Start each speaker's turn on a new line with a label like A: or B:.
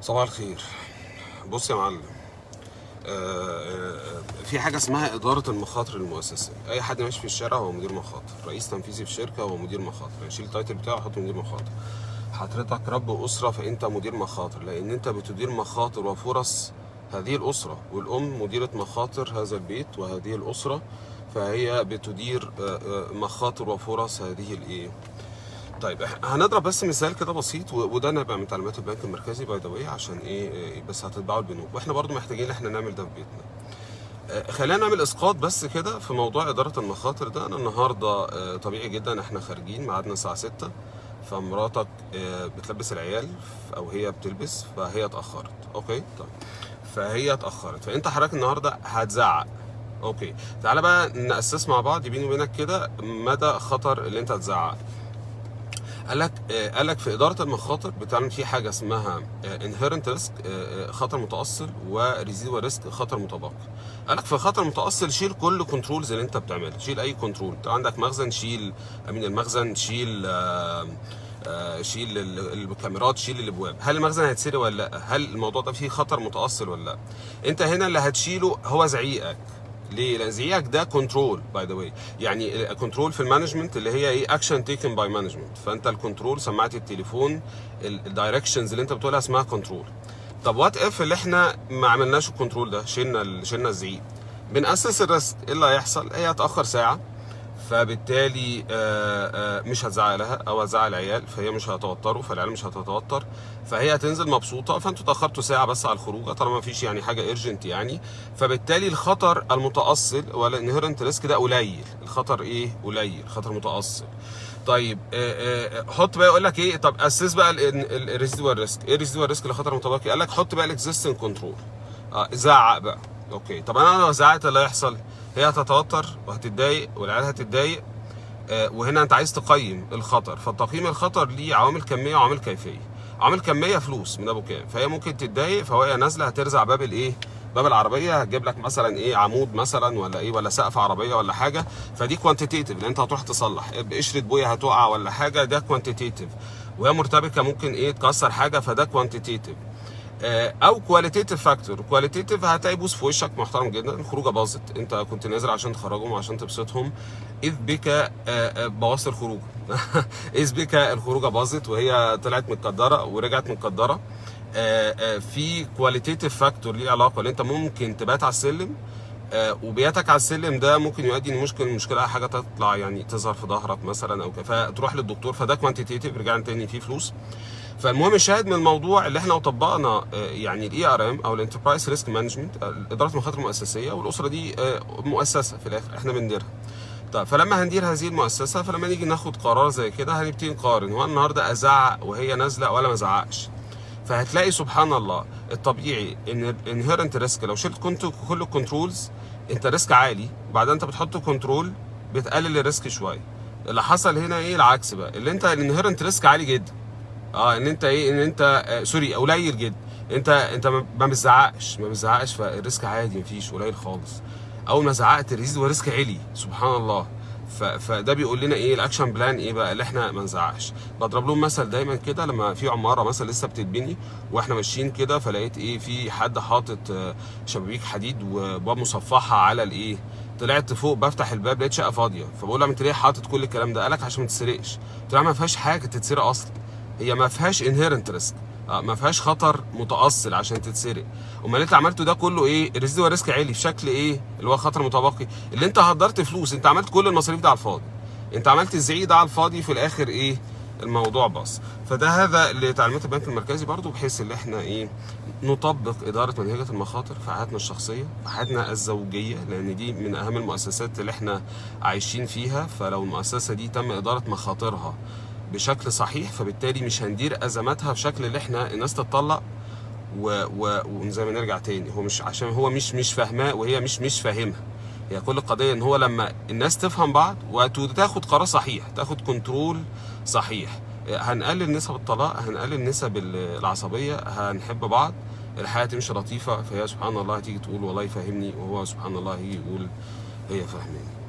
A: صباح الخير. بص يا معلم، في حاجة اسمها إدارة المخاطر المؤسسية. أي حد ماشي في الشارع هو مدير مخاطر، رئيس تنفيذي في شركة هو مدير مخاطر، يعني شيل التايتل بتاعه وحط مدير مخاطر. حضرتك رب أسرة فأنت مدير مخاطر، لأن أنت بتدير مخاطر وفرص هذه الأسرة، والأم مديرة مخاطر هذا البيت وهذه الأسرة، فهي بتدير مخاطر وفرص هذه الإيه. طيب هنضرب بس مثال كده بسيط، وده نابع من تعليمات البنك المركزي باي ذا واي، عشان ايه بس هتتبعوا البنوك، واحنا برضو محتاجين ان احنا نعمل ده في بيتنا. خلينا نعمل اسقاط بس كده في موضوع اداره المخاطر ده. انا النهارده طبيعي جدا احنا خارجين ميعادنا الساعه 6، فمراتك بتلبس العيال او هي بتلبس، فهي اتاخرت. اوكي طيب، فهي اتاخرت، فانت حضرتك النهارده هتزعق. اوكي، تعالى بقى نأسس مع بعض بيني وبينك كده مدى خطر اللي انت هتزعق. قال لك في اداره المخاطر بتعمل في حاجه اسمها انهيرنت ريسك، خطر متاصل، وريزيدوال ريسك، خطر متبقي. قال لك في خطر متاصل شيل كل كنترولز اللي انت بتعملها، شيل اي كنترول. انت عندك مخزن، شيل امين المخزن، شيل شيل الكاميرات، شيل الابواب. هل المخزن هيتسرق ولا لا؟ هل الموضوع ده فيه خطر متاصل ولا لا؟ انت هنا اللي هتشيله هو زعيقك. ليه؟ لان زعيقك ده كنترول باي ذا واي، يعني كنترول في المانجمنت اللي هي ايه، اكشن تيكن باي مانجمنت. فانت الكنترول، سماعه التليفون، الدايركشنز اللي انت بتقولها اسمها كنترول. طب وات اف اللي احنا ما عملناش الكنترول ده، شلنا الزعيق، بنأسس الريسك. ايه اللي هيحصل؟ هي هتأخر ساعه، فبالتالي مش هتزعق لها او هتزعق العيال، فهي مش هتوتروا، فالعيال مش هتتوتر، فهي هتنزل مبسوطه. فانتوا اتاخرتوا ساعه بس على الخروجه، طالما ما فيش يعني حاجه ايرجنت يعني، فبالتالي الخطر المتاصل ولا انهيرنت ريسك ده قليل. الخطر ايه؟ قليل، خطر متاصل. طيب حط بقى، يقول لك ايه، طب اسس بقى الريزيدوال ريسك. ايه الريزيدوال ريسك اللي خطر متبقي؟ قال لك حط بقى الاكزيستنج كنترول. زعق بقى. اوكي، طب انا لو زعقت اللي هيحصل؟ هي هتتوتر وهتتضايق والعيال هتتضايق. وهنا انت عايز تقيم الخطر، فتقييم الخطر ليه عوامل كميه وعوامل كيفيه. عوامل كميه فلوس من ابو كام، فهي ممكن تتضايق، فهي نازله هترزع باب الايه، باب العربيه، هتجيب لك مثلا ايه، عمود مثلا ولا ايه، ولا سقف عربيه ولا حاجه، فدي كوانتيتيف اللي انت هتروح تصلح. بقشره بويه هتقع ولا حاجه، ده كوانتيتيف. وهي مرتبكه ممكن ايه تكسر حاجه، فده كوانتيتيف. او كواليتيتيف فاكتور. كواليتيتيف هتلاقي بوس في وشك محترم جدا، الخروجه باظت، انت كنت نازل عشان تخرجهم وعشان تبسطهم، اذ بك بوظت الخروجه. اذ بك الخروجه باظت وهي طلعت متقدره ورجعت متقدره. في كواليتيتيف فاكتور ليه علاقه، اللي انت ممكن تبات على السلم، وبياتك على السلم ده ممكن يؤدي المشكله حاجه تطلع يعني تظهر في ظهرك مثلا او كده، فتروح للدكتور، فده كوانتيتيف، رجعنا تاني فيه فلوس. فالمهم الشاهد من الموضوع اللي احنا لو طبقنا يعني الاي ار ام او الانتربرايز ريسك مانجمنت، اداره المخاطر المؤسسيه، والاسره دي مؤسسه في الاخر احنا بنديرها. طيب فلما هندير هذه المؤسسه، فلما نيجي ناخد قرار زي كده هنبتدي نقارن، هو النهارده ازعق وهي نازله ولا ما ازعقش. فهتلاقي سبحان الله الطبيعي ان الانهيرنت ريسك لو شلت كل الكنترولز انت ريسك عالي، وبعدين انت بتحط كنترول بتقلل الريسك شويه. اللي حصل هنا ايه؟ العكس بقى، اللي انت الانهيرنت ريسك عالي جدا، ان انت ايه، ان انت سوري قليل جدا. انت ما بتزعقش، فالريسك عادي، مفيش، قليل خالص. اول ما زعقت الريسك وريسك عالي، سبحان الله. فده بيقول لنا ايه الاكشن بلان، ايه بقى اللي احنا ما نزعقش. بضرب لهم مثل دايما كده، لما في عماره مثلا لسه بتتبني واحنا ماشيين كده، فلقيت ايه، في حد حاطط شبابيك حديد وباب مصفحه على الايه. طلعت فوق بفتح الباب لقيت شقه فاضيه، فبقول له انت ليه حاطط كل الكلام ده؟ قالك عشان ما تتسرقش. قلت له ما فيهاش حاجه تتسرق اصلا، هي ما فيهاش انهيرنت ريسك، ما فيهاش خطر متاصل عشان تتسرق. امال انت عملته ده كله ايه؟ الريزيدوال ريسك عالي في شكل ايه، اللي هو خطر متبقي، اللي انت هدرت فلوس، انت عملت كل المصاريف ده على الفاضي، انت عملت الزعيق ده على الفاضي، في الاخر ايه الموضوع باظ. فده اللي تعليمات البنك المركزي برضو، بحيث ان احنا ايه نطبق اداره منهجه المخاطر في حياتنا الشخصيه، في حياتنا الزوجيه، لان دي من اهم المؤسسات اللي احنا عايشين فيها. فلو المؤسسه دي تم اداره مخاطرها بشكل صحيح، فبالتالي مش هندير ازماتها بشكل اللي احنا الناس تتطلق وزي ما نرجع تاني، هو مش عشان هو مش فاهماه وهي مش فاهمها. هي كل القضيه ان هو لما الناس تفهم بعض وتاخد قرار صحيح، تاخد كنترول صحيح، هنقلل نسب الطلاق، هنقلل نسب العصبيه، هنحب بعض، الحياه تمشي لطيفه. فهي سبحان الله هتيجي تقول والله فهمني، وهو سبحان الله هيجي يقول هي فاهماني.